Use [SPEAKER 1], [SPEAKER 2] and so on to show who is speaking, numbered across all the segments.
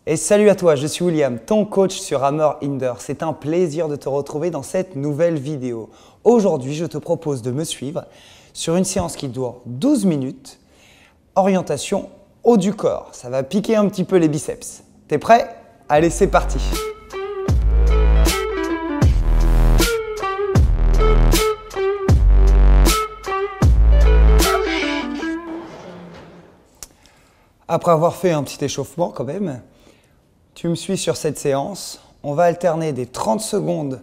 [SPEAKER 1] Et salut à toi, je suis William, ton coach sur Hammer Hinder. C'est un plaisir de te retrouver dans cette nouvelle vidéo. Aujourd'hui, je te propose de me suivre sur une séance qui dure 12 minutes, orientation haut du corps. Ça va piquer un petit peu les biceps. T'es prêt? Allez, c'est parti! Après avoir fait un petit échauffement quand même, tu me suis sur cette séance. On va alterner des 30 secondes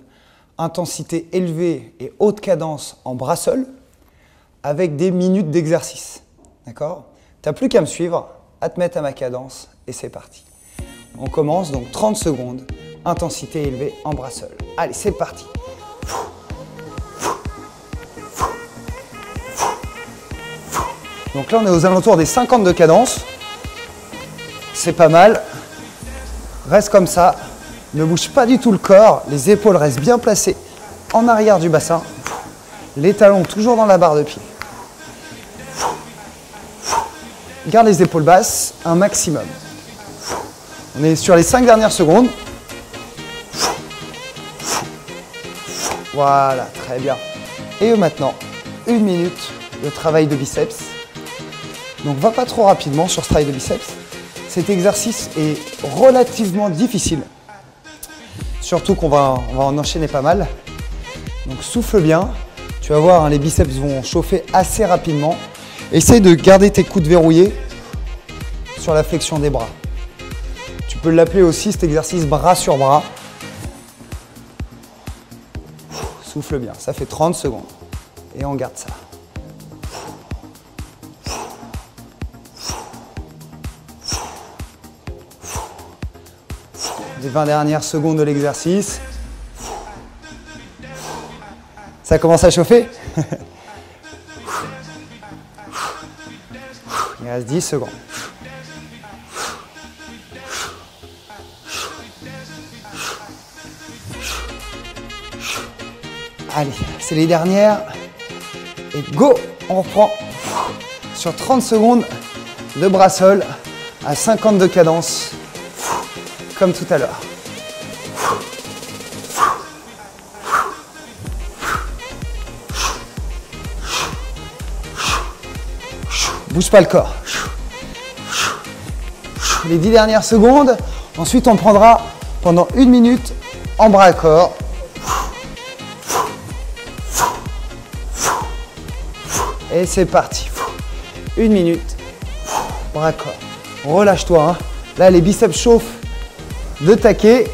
[SPEAKER 1] intensité élevée et haute cadence en bras seuls avec des minutes d'exercice. D'accord? Tu n'as plus qu'à me suivre, à te mettre à ma cadence et c'est parti. On commence donc 30 secondes, intensité élevée en bras seuls. Allez, c'est parti. Donc là, on est aux alentours des 50 de cadence. C'est pas mal. Reste comme ça. Ne bouge pas du tout le corps. Les épaules restent bien placées en arrière du bassin. Les talons toujours dans la barre de pied. Garde les épaules basses un maximum. On est sur les 5 dernières secondes. Voilà, très bien. Et maintenant, 1 minute de travail de biceps. Donc, va pas trop rapidement sur ce travail de biceps. Cet exercice est relativement difficile. Surtout qu'on va en enchaîner pas mal. Donc, souffle bien. Tu vas voir, hein, les biceps vont chauffer assez rapidement. Essaye de garder tes coudes verrouillés sur la flexion des bras. Tu peux l'appeler aussi cet exercice bras sur bras. Souffle bien, ça fait 30 secondes. Et on garde ça. Les 20 dernières secondes de l'exercice. Ça commence à chauffer. Il reste 10 secondes. Allez, c'est les dernières. Et go, on reprend sur 30 secondes de bras seuls à 50 de cadence, comme tout à l'heure. Bouge pas le corps. Les 10 dernières secondes. Ensuite, on prendra pendant 1 minute en bras à corps. Et c'est parti. 1 minute, bras à corps. Relâche-toi. Hein. Là, les biceps chauffent de taquet.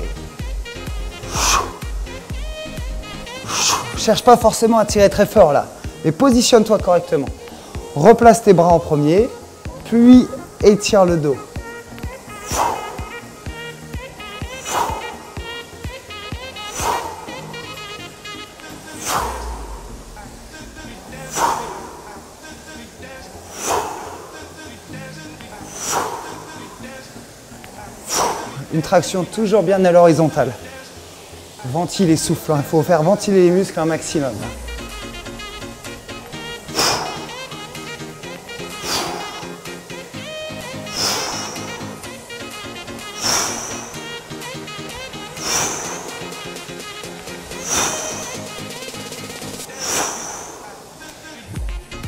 [SPEAKER 1] Cherche pas forcément à tirer très fort là. Mais positionne-toi correctement. Replace tes bras en premier, puis étire le dos. Une traction toujours bien à l'horizontale. Ventile et souffle. Il faut faire ventiler les muscles un maximum.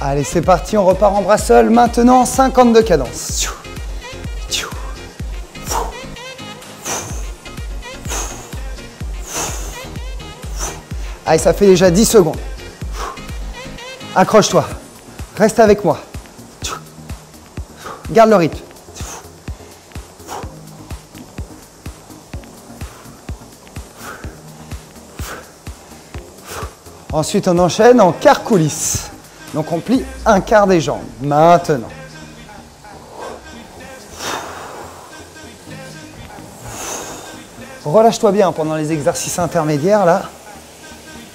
[SPEAKER 1] Allez, c'est parti, on repart en bras seuls. Maintenant, 50 de cadence. Allez, ça fait déjà 10 secondes. Accroche-toi. Reste avec moi. Garde le rythme. Ensuite, on enchaîne en quart coulisse. Donc, on plie un quart des jambes. Maintenant. Relâche-toi bien pendant les exercices intermédiaires, là.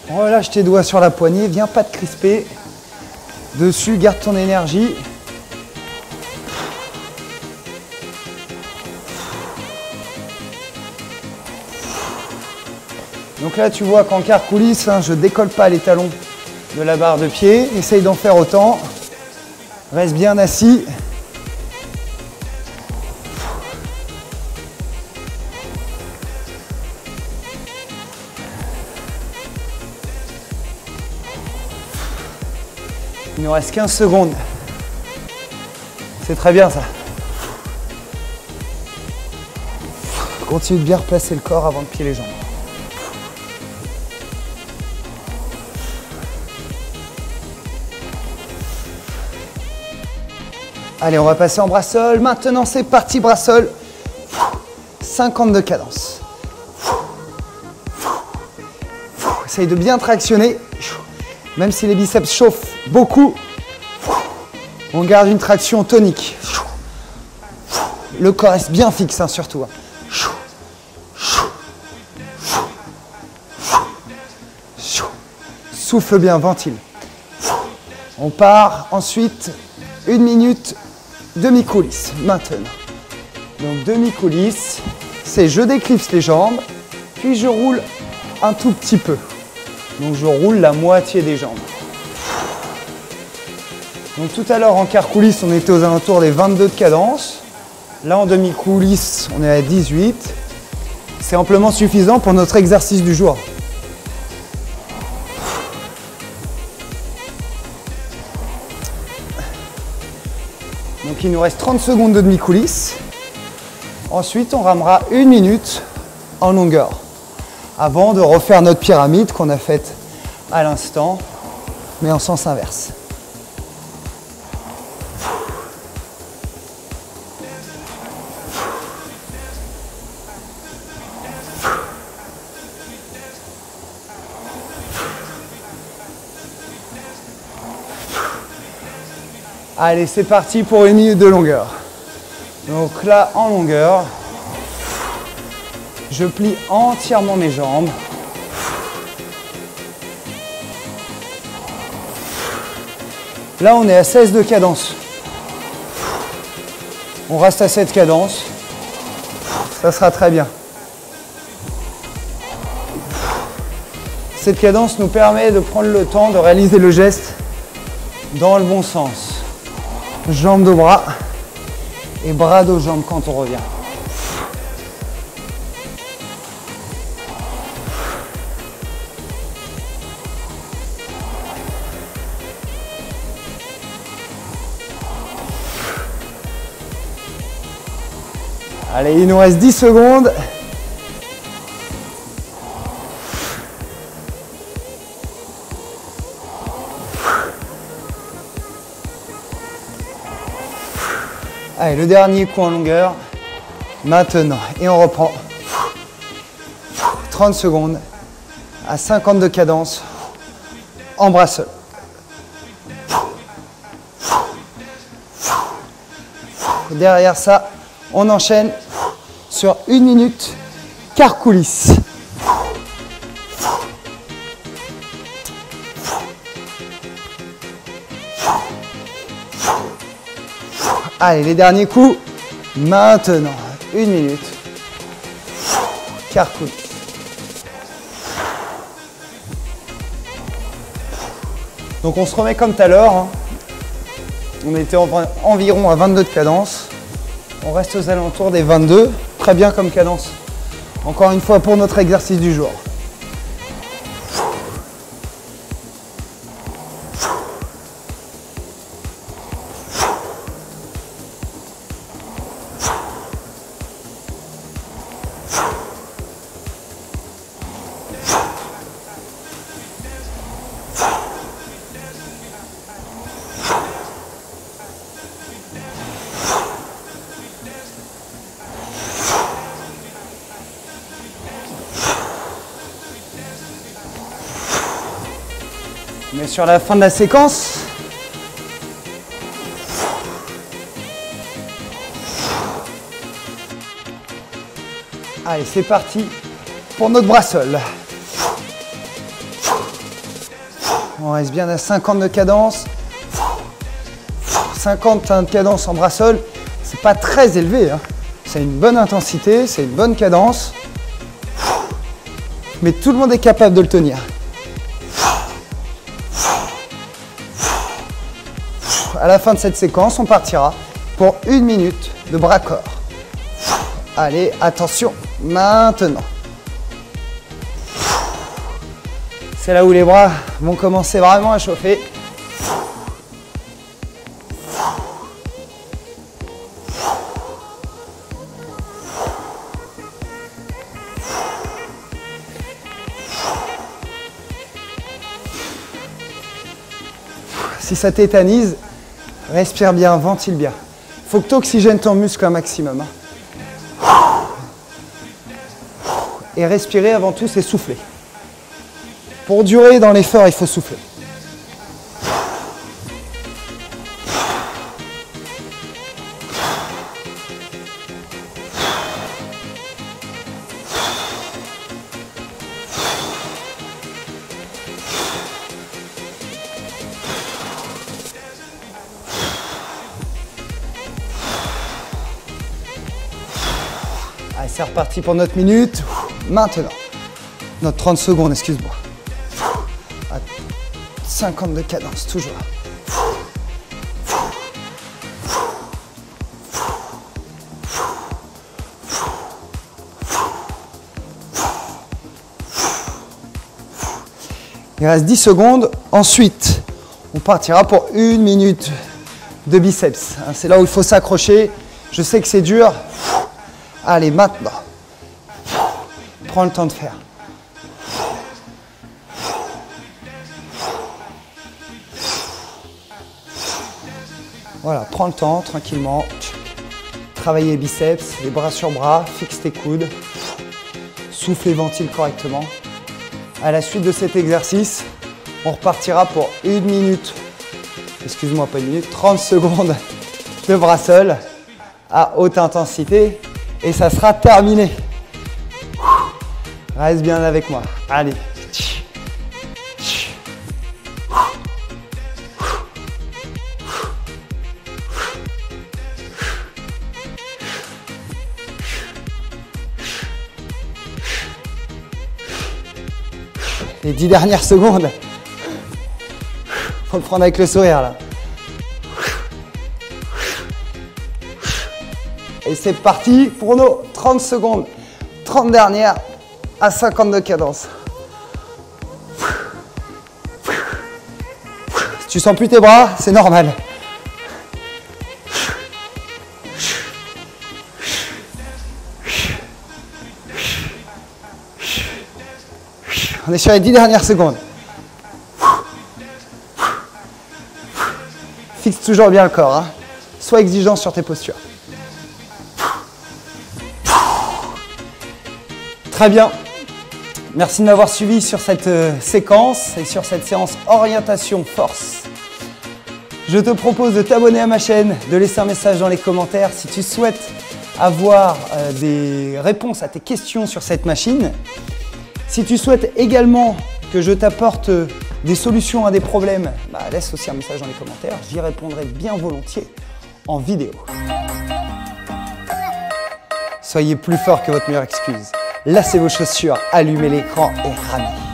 [SPEAKER 1] Relâche tes doigts sur la poignée. Viens pas te crisper. Dessus, garde ton énergie. Donc là, tu vois qu'en quart coulisse, hein, je décolle pas les talons de la barre de pied. Essaye d'en faire autant. Reste bien assis. Il nous reste 15 secondes. C'est très bien ça. Continue de bien replacer le corps avant de plier les jambes. Allez, on va passer en bras sol. Maintenant, c'est parti bras sol. 50 de cadence. Essaye de bien tractionner. Même si les biceps chauffent beaucoup, on garde une traction tonique. Le corps reste bien fixe, hein, surtout. Souffle bien, ventile. On part ensuite 1 minute demi-coulisse maintenant. Donc demi-coulisse, c'est je déclipse les jambes, puis je roule un tout petit peu. Donc je roule la moitié des jambes. Donc tout à l'heure en quart coulisse, on était aux alentours des 22 de cadence. Là en demi-coulisse, on est à 18. C'est amplement suffisant pour notre exercice du jour. Donc il nous reste 30 secondes de demi-coulisse. Ensuite, on ramera 1 minute en longueur avant de refaire notre pyramide qu'on a faite à l'instant, mais en sens inverse. Allez, c'est parti pour 1 minute de longueur. Donc là, en longueur, je plie entièrement mes jambes. Là, on est à 16 de cadence. On reste à cette cadence. Ça sera très bien. Cette cadence nous permet de prendre le temps de réaliser le geste dans le bon sens. Jambes dos bras et bras dos jambes quand on revient. Allez, il nous reste 10 secondes. Allez, le dernier coup en longueur. Maintenant, et on reprend. 30 secondes à 50 de cadence en bras seul. Derrière ça, on enchaîne sur 1 minute quart coulisse. Allez, les derniers coups. Maintenant, 1 minute quart coulisse. Donc on se remet comme tout à l'heure. Hein. On était environ à 22 de cadence. On reste aux alentours des 22. Très bien comme cadence. Encore une fois pour notre exercice du jour. On est sur la fin de la séquence. Allez, c'est parti pour notre bras sol. On reste bien à 50 de cadence. 50 de cadence en bras sol, c'est pas très élevé. Hein. C'est une bonne intensité, c'est une bonne cadence. Mais tout le monde est capable de le tenir. À la fin de cette séquence, on partira pour 1 minute de bras-corps. Allez, attention, maintenant. C'est là où les bras vont commencer vraiment à chauffer. Si ça tétanise, respire bien, ventile bien. Il faut que tu oxygènes ton muscle un maximum. Et respirer avant tout, c'est souffler. Pour durer dans l'effort, il faut souffler. Allez, c'est reparti pour notre minute. Maintenant, notre 30 secondes, excuse-moi. À 50 de cadence, toujours. Il reste 10 secondes. Ensuite, on partira pour 1 minute de biceps. C'est là où il faut s'accrocher. Je sais que c'est dur. Allez, maintenant. Prends le temps de faire. Voilà, prends le temps, tranquillement. Travaillez les biceps, les bras sur bras, fixe tes coudes. Souffle et ventile correctement. À la suite de cet exercice, on repartira pour 1 minute. Excuse-moi, pas 1 minute, 30 secondes de bras seuls à haute intensité. Et ça sera terminé. Reste bien avec moi. Allez. Les 10 dernières secondes. Faut le prendre avec le sourire là. Et c'est parti pour nos 30 secondes. 30 dernières à 50 de cadence. Si tu sens plus tes bras, c'est normal. On est sur les 10 dernières secondes. Fixe toujours bien le corps. Hein. Sois exigeant sur tes postures. Très bien. Merci de m'avoir suivi sur cette séquence et sur cette séance orientation force. Je te propose de t'abonner à ma chaîne, de laisser un message dans les commentaires si tu souhaites avoir des réponses à tes questions sur cette machine. Si tu souhaites également que je t'apporte des solutions à des problèmes, laisse aussi un message dans les commentaires. J'y répondrai bien volontiers en vidéo. Soyez plus fort que votre meilleure excuse. Lacez vos chaussures, allumez l'écran et ramez.